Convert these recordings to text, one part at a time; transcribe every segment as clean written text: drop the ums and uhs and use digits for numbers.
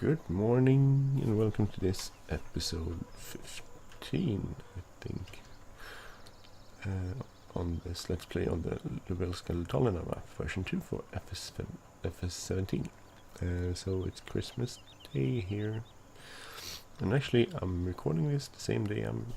Good morning and welcome to this episode 15, I think, on this Let's Play on the Lubelska Dolina map version 2 for FS17. So it's Christmas Day here, and actually I'm recording this the same day I'm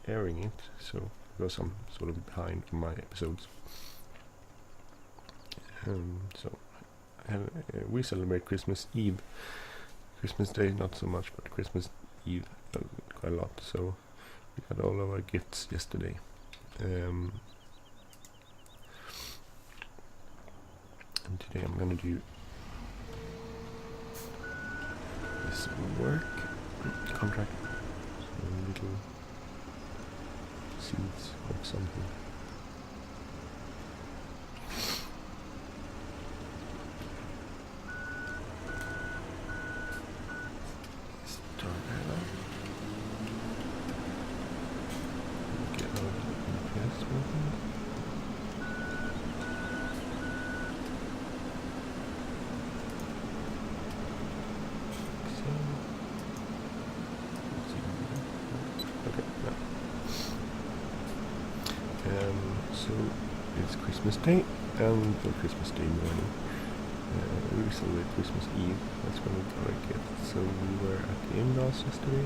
airing it, so because I'm sort of behind on my episodes. We celebrate Christmas Eve. Christmas Day not so much, but Christmas Eve quite a lot. So we got all of our gifts yesterday. And today I'm gonna do this work contract, little seeds or something. So it's Christmas Day, and for Christmas Day morning we celebrate Christmas Eve. That's when we got our gifts. So we were at the in-laws yesterday.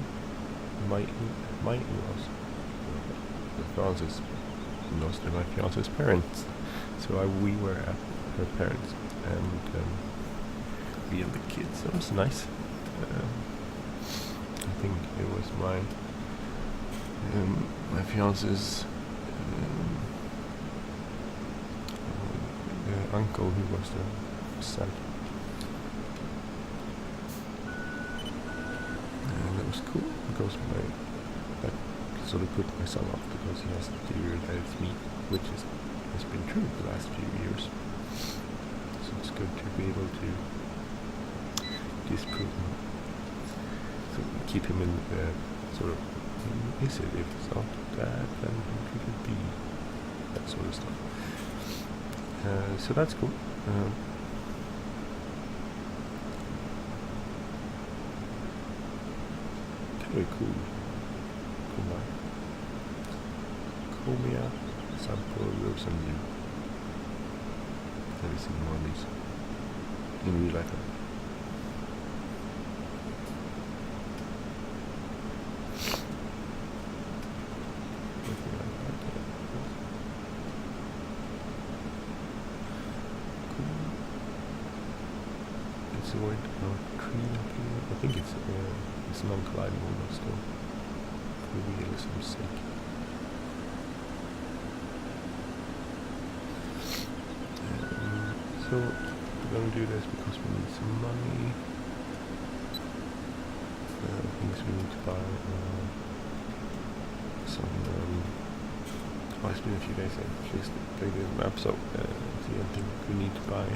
My in-laws, my fiance's parents. So we were at her parents, and we had the kids. That was nice. I think it was my fiance's uncle who was the son. And that was cool because I sort of put my son off because he has the theory that it's me, which has been true the last few years. So it's good to be able to disprove him. So keep him in sort of, is it? If it's not that, then who could it be? That sort of stuff. So that's cool. Very cool. Comia, Sample, Rose and You. Have you seen more of these in real life? I think it's non-colliding almost still, for realism's sake. So we're going to do this because we need some money. Things we need to buy. It's been a few days since I played this map, so I think we need to buy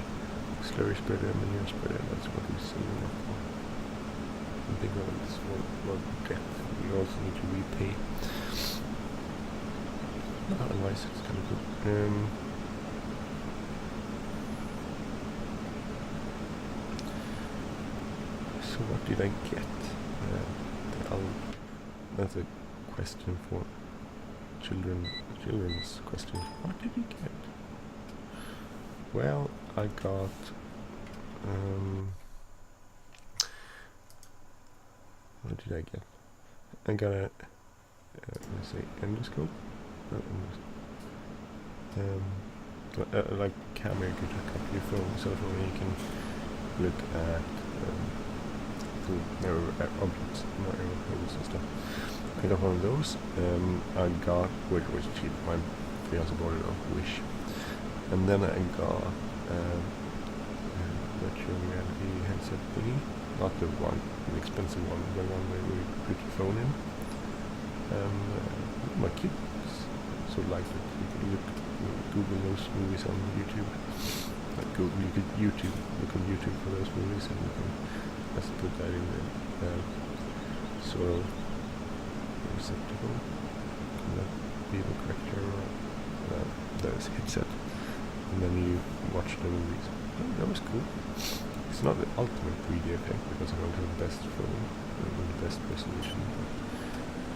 slurry spreader, manure spreader. That's what we're saving up for. The big one is for debt. We also need to repay. Otherwise it's kind of good. So what did I get? That's a question for children's question. What did you get? Well, I got what did I get? I got a let's say endoscope. Like camera you could hook up your cell phone and you can look at mirror objects, mirror and stuff. I got one of those. I got, which was cheap, my fiance bought it off Wish. And then I got virtual reality headset thingy, not the expensive one, the one where you put your phone in. My kids sort of liked it. You could Google those movies on YouTube. Like Google, you could look on YouTube for those movies, and you can just put that in the sort of receptacle. Can that be the correct term? That is headset. And then you watch the movies. Oh, that was cool. It's not the ultimate 3D effect because I don't have the best phone with the best resolution, but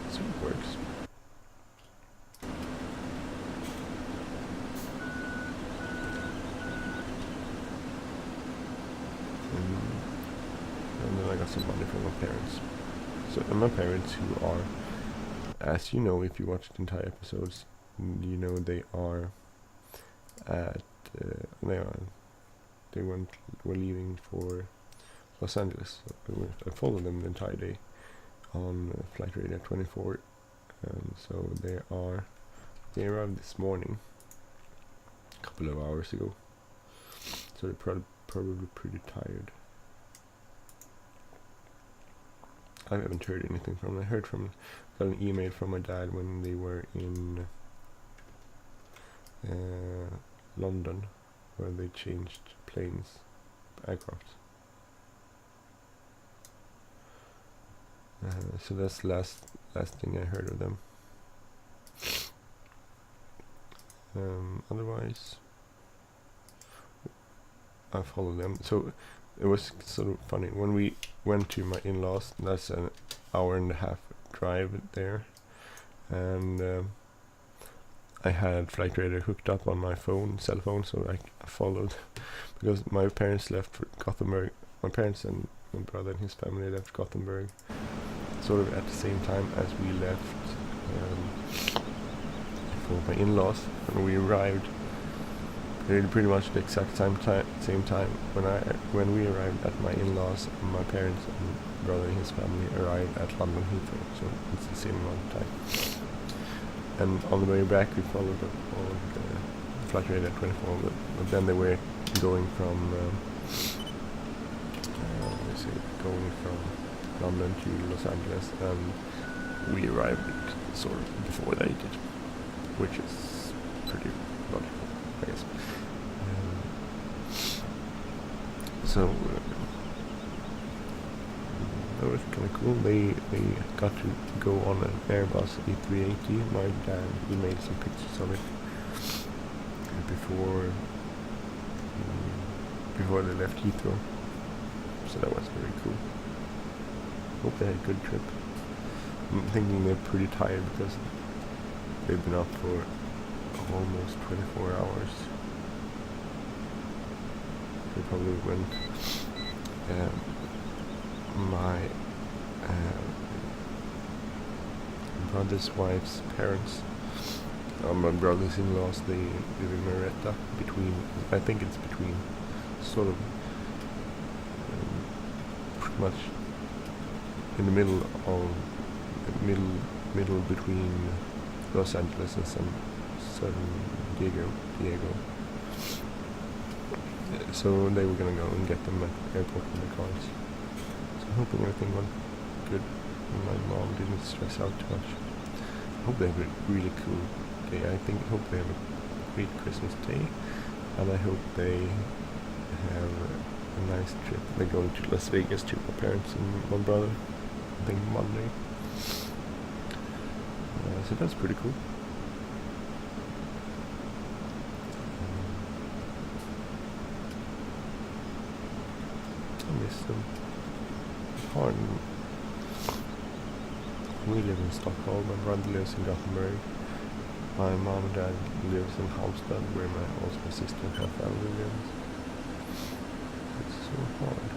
it still works. And then I got some money from my parents. So my parents, who are, as you know, if you watched the entire episodes, you know they are at they were leaving for Los Angeles. So I followed them the entire day on flight radar 24, and so they arrived this morning, a couple of hours ago. So they're probably pretty tired. I haven't heard anything from them. I got an email from my dad when they were in London, where they changed planes, aircraft. So that's the last thing I heard of them. Otherwise, I followed them. So it was sort of funny when we went to my in-laws. That's an hour and a half drive there, and I had flight radar hooked up on my cell phone, so I followed because my parents left for Gothenburg. My parents and my brother and his family left Gothenburg sort of at the same time as we left for my in-laws, and we arrived pretty much the exact same time when we arrived at my in-laws. My parents and brother and his family arrived at London Heathrow, so it's the same amount of time. And on the way back we followed the flight radar 24, but then they were going from London to Los Angeles, and we arrived sort of before they did, which is pretty logical, I guess. So that was kind of cool. They got to go on an Airbus A380. My dad made some pictures of it before they left Heathrow. So that was very cool. Hope they had a good trip. I'm thinking they're pretty tired because they've been up for almost 24 hours. They probably went my brother's wife's parents, my brother's in-laws, they live in Marietta, I think it's between sort of pretty much in the middle between Los Angeles and San Diego. So they were gonna go and get them at the airport in their cars. So I'm hoping everything went good and my mom didn't stress out too much. I hope they have a really cool day. Hope they have a great Christmas day, and I hope they have a nice trip. They're going to Las Vegas too, my parents and my brother, I think Monday. So that's pretty cool. I miss them. Hard. We live in Stockholm. My brother lives in Gothenburg. My mom and dad lives in Halmstad, where my sister and her family lives. It's so hard.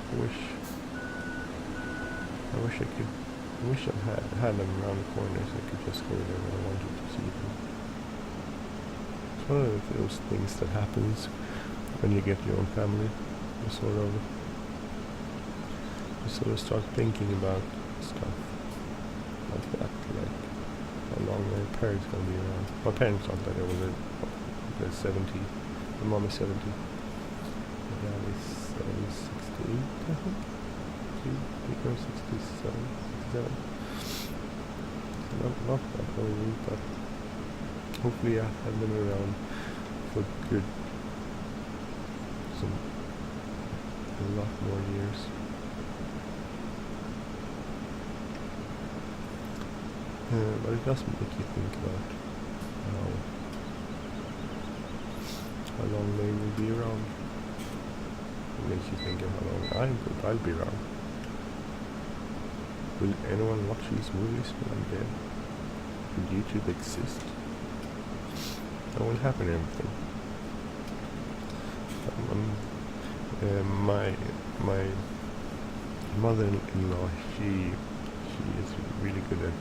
I wish I had them around the corner so I could just go there when I wanted to see them. It's one of those things that happens when you get your own family. You sort of start thinking about stuff like that, like how long my parents gonna be around. My parents aren't that old. They're 70. My mom is 70. My dad is 68, I think. 67. Not that old, but hopefully I have them around for good, a lot more years. But it does make you think about how long they will be around. makes you think of how long I'll be around. Will anyone watch these movies when I'm dead? Will YouTube exist? That will happen in everything. My mother-in-law, she is really good at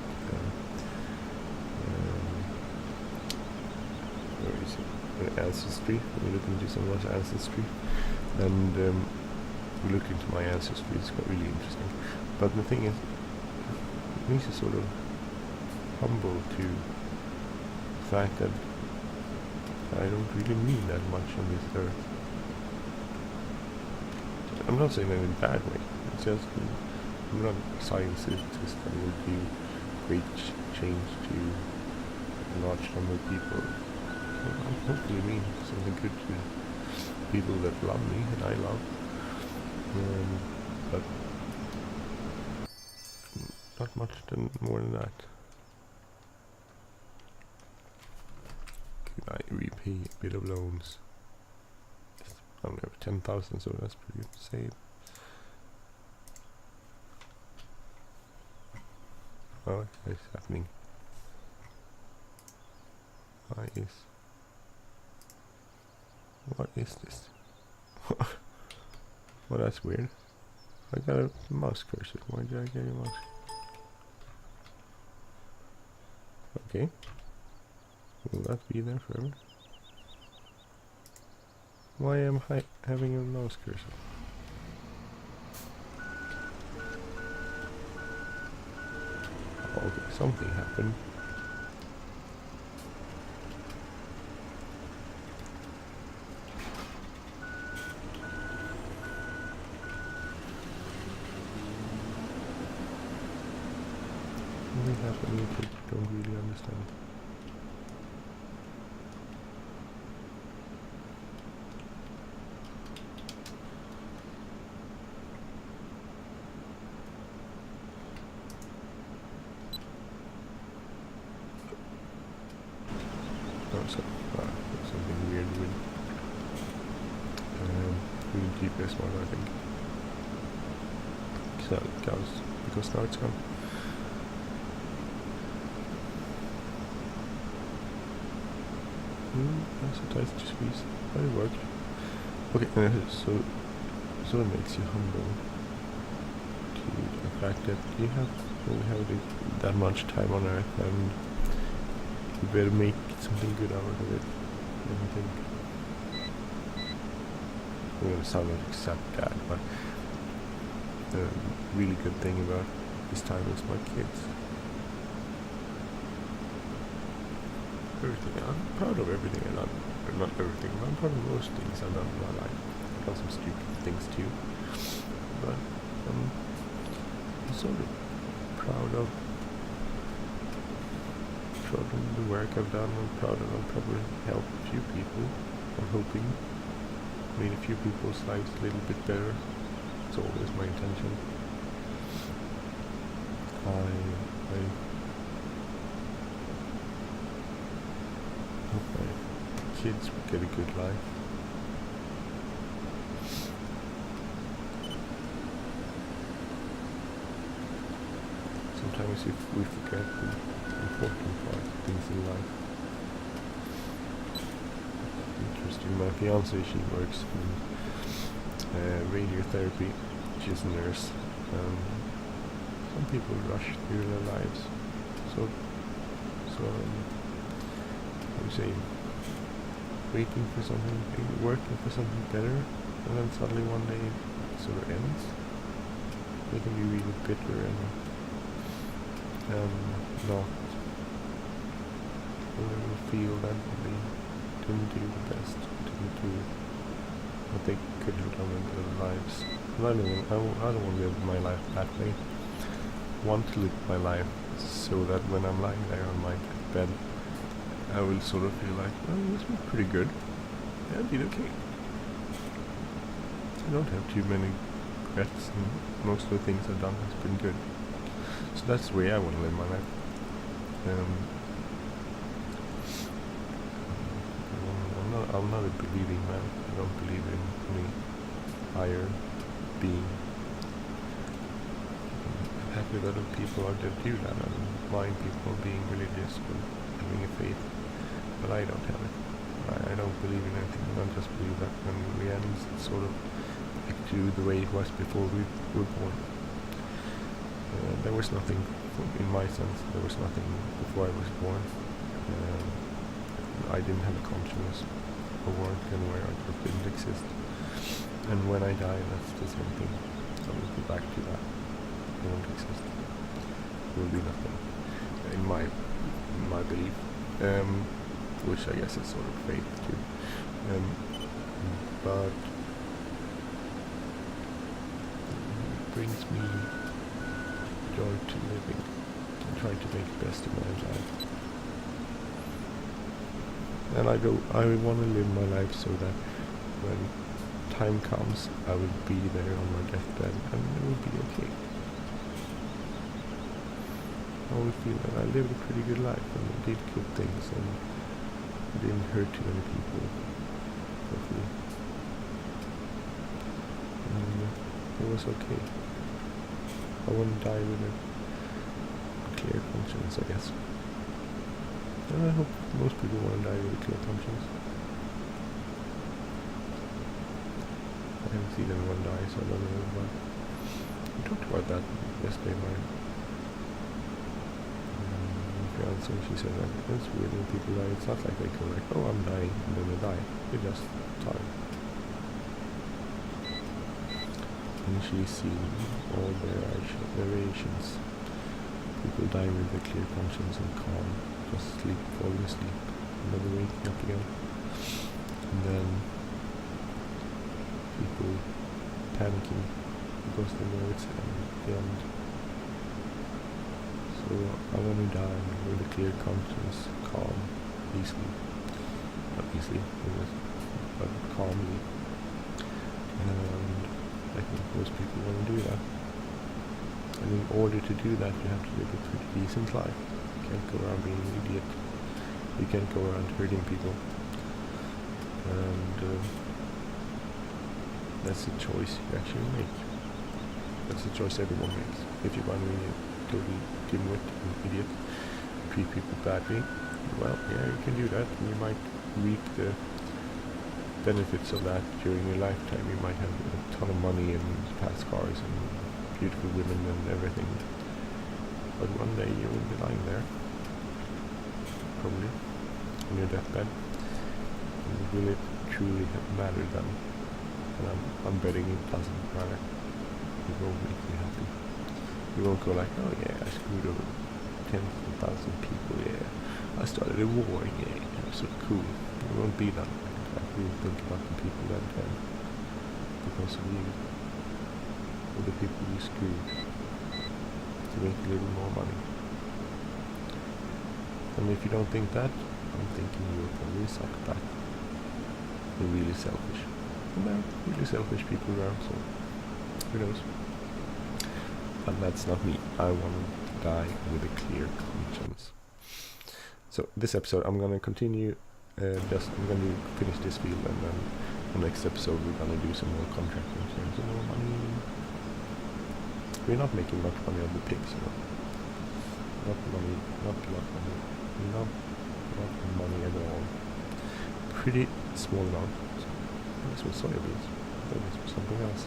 where is it? Ancestry. We look into someone's ancestry, and we looked into my ancestry. It's quite really interesting. But the thing is, it makes you sort of humble to the fact that I don't really mean that much on this earth. I'm not saying that in a bad way. It's just I'm not a scientist that will do great change to a large number of people. I hopefully mean something good to people that love me and I love. But not much more than that. Could I repay a bit of loans? I don't have 10,000, so that's pretty good to save. Oh, it's happening. What is this? Well, that's weird. I got a mouse cursor. Why did I get a mouse? Okay. Will that be there forever? Why am I having a mouse cursor? Okay, something happened. Something happened which I don't really understand. Something weird with GPS one, I think. So it goes, because now it's gone. That's a tight to squeeze. But it worked. Okay, so it makes you humble to the fact that you only have that much time on Earth, and you better make something good out of it. I think I'm gonna sound like exact dad, but the really good thing about this time is my kids. Everything. I'm proud of everything I've done. Not everything, but I'm proud of most things I've done in my life. I've done some stupid things too, but I'm sort of proud of the work I've done. I'm proud of I've probably helped a few people. I'm hoping made a few people's lives a little bit better. It's always my intention. I hope my kids will get a good life. Sometimes we forget the important part of things in life. Interesting. My fiance, she works in radiotherapy. She's a nurse. Some people rush through their lives. So I would say waiting for something, working for something better, and then suddenly one day it sort of ends. They can be really bitter and not feel that they didn't do the best, didn't do what they could have done in their lives. And I don't want to live my life that way. I want to live my life so that when I'm lying there on my bed, I will sort of feel like, oh, this was pretty good. Yeah, I did okay. I don't have too many regrets, and most of the things I've done has been good. So that's the way I want to live my life. I'm not a believing man. I don't believe in any higher being. I'm happy that people out there do that. I don't mind people being religious or having a faith, but I don't have it. I don't believe in anything. I just believe that when we end, it's sort of back to the way it was before we were born. There was nothing, in my sense, there was nothing before I was born. I didn't have a conscience or work anywhere. I just didn't exist. And when I die, that's the same thing. I will go back to that. I won't exist. There will be nothing, in my belief, which I guess is sort of faith too. But it brings me joy to living and trying to make the best of my life. And I want to live my life so that when time comes, I will be there on my deathbed and it will be okay. I will feel that I lived a pretty good life and I did good things and didn't hurt too many people, hopefully. And it was okay. I want to die with a clear conscience, I guess. And I hope most people want to die with a clear conscience. I haven't seen anyone die, so I don't know, but we talked about that yesterday. My fiance, she said that it's weird when people die. It's not like they go like, oh, I'm dying, and then they die. They just die. And she's seen all variations. People die with a clear conscience and calm, just falling asleep, and then waking up again. And then people panicking because they know it's the end. So I want to die with a clear conscience, calm, easily. Not easily, but calmly. And I think most people want to do that. And in order to do that, you have to live a pretty decent life. You can't go around being an idiot. You can't go around hurting people. And that's a choice you actually make. That's a choice everyone makes. If you want to be a totally dimwit, an idiot, treat people badly, well, yeah, you can do that. And you might reap the benefits of that during your lifetime. You might have a ton of money and fast cars and beautiful women and everything. But one day you will be lying there, probably, on your deathbed. And will it truly have mattered then? And I'm betting it doesn't matter. It won't make you happy. You won't go like, oh yeah, I screwed over 10,000 people, yeah. I started a war, yeah, it was so cool. It won't be that. You think about the people that died because of you, or the people you screwed to make a little more money. And if you don't think that, I'm thinking you're probably a psychopath. You're really selfish. And there are really selfish people around, so who knows. But that's not me. I want to die with a clear conscience. So this episode I'm gonna continue. I'm gonna finish this field, and then the next episode we're gonna do some more contracting terms and more money. We're not making much money on the pigs, you know. Not a lot of money. Not a lot of money at all. Pretty small amount. This was soybeans. I thought this was something else.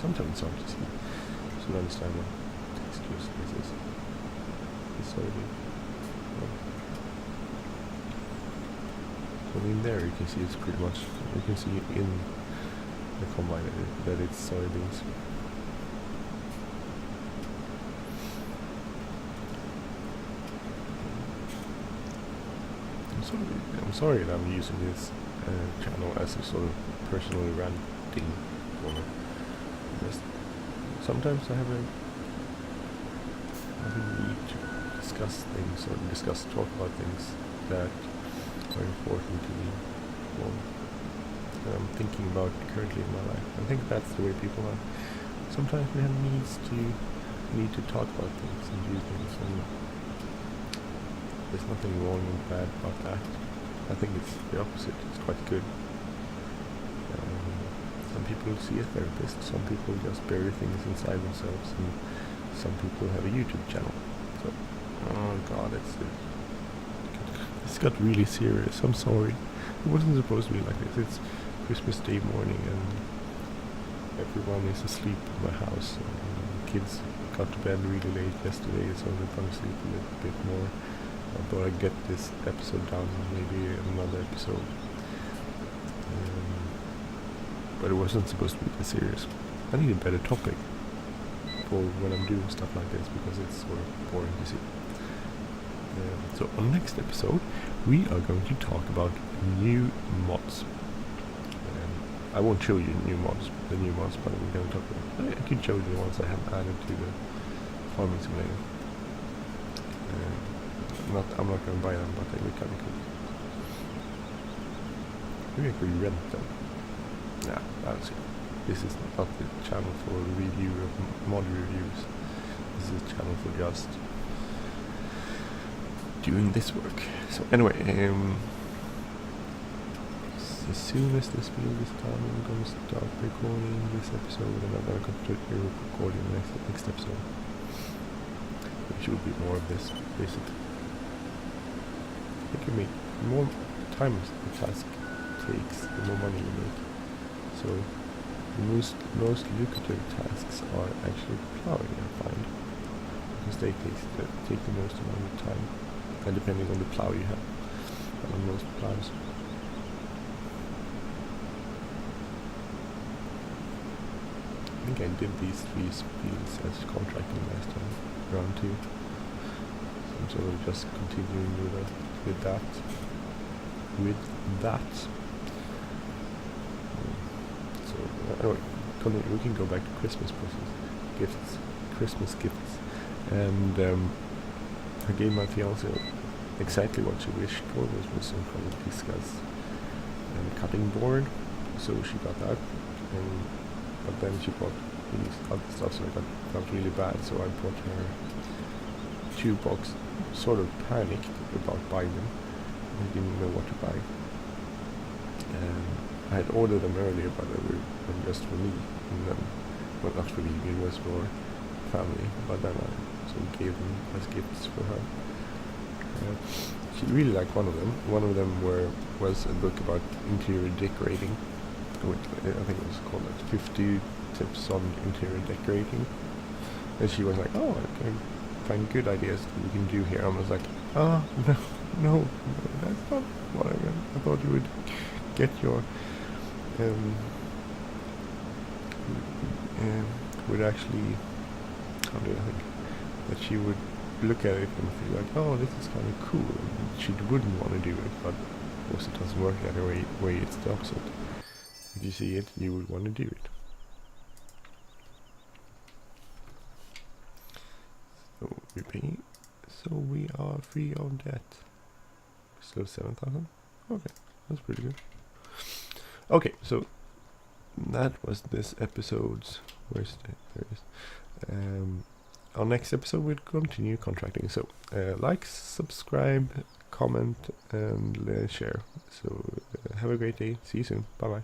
Sometimes it's hard to see. So understand what textures this is. The soybean. So in there you can see it's pretty much, you can see in the combine that it's soybeans. I'm sorry that I'm using this channel as a sort of personally ranting corner. Sometimes I have a need to discuss things or talk about things that are important to me, or that I'm thinking about currently in my life. I think that's the way people are. Sometimes we have need to talk about things and do things, and there's nothing wrong and bad about that. I think it's the opposite. It's quite good. some people see a therapist, some people just bury things inside themselves, and some people have a YouTube channel. So, oh god, it's got really serious. I'm sorry. It wasn't supposed to be like this. It's Christmas Day morning and everyone is asleep in my house. Kids got to bed really late yesterday, so they're probably sleep a little bit more. I thought I'd get this episode done, maybe another episode. But it wasn't supposed to be that serious. I need a better topic for when I'm doing stuff like this, because it's sort of boring to see. So on the next episode, we are going to talk about new mods. I won't show you the new mods, but we're going to talk about. I can show you the ones I have added to the farming simulator. I'm not going to buy them, but they look kind of cool. Maybe I could rent them. Nah, I'll see. This is not the channel for review of mod reviews. This is a channel for just doing this work. So anyway, as soon as this video is done, I'm going to start recording this episode, and I'm going to continue recording the next episode, which will be more of this, basically. It can make more time the task takes, the more money you make. So the most lucrative tasks are actually plowing, I find, because they take the most amount of time, and depending on the plow you have, and on most plows. I think I did these 3 fields as contracting last time, round 2. So I'm sort of just continuing with that. So anyway, we can go back to Christmas gifts, and I gave my fiance exactly what she wished for, which was some kind of discuss cutting board. So she got that, but then she bought these other stuff, so I felt really bad. So I bought her 2 boxes. Sort of panicked about buying them. I didn't know what to buy. I had ordered them earlier, but they were just for me, and then, well, not for me, it was for family, but then I sort of gave them as gifts for her. She really liked one of them. One of them was a book about interior decorating. I think it was called like 50 Tips on Interior Decorating. And she was like, oh, I can find good ideas that we can do here. I was like, oh, no, that's not what I meant. I thought you would get your would actually, how do I think, that she would look at it and feel like, oh, this is kind of cool, and she wouldn't want to do it, but of course it doesn't work that way, it's the opposite. If you see it, you would want to do it. So we pay, so we are free of debt. Still 7,000? Okay, that's pretty good. Okay, so that was this episode's, there it is. Our next episode will continue contracting, so like, subscribe, comment and share. So have a great day, see you soon, bye bye.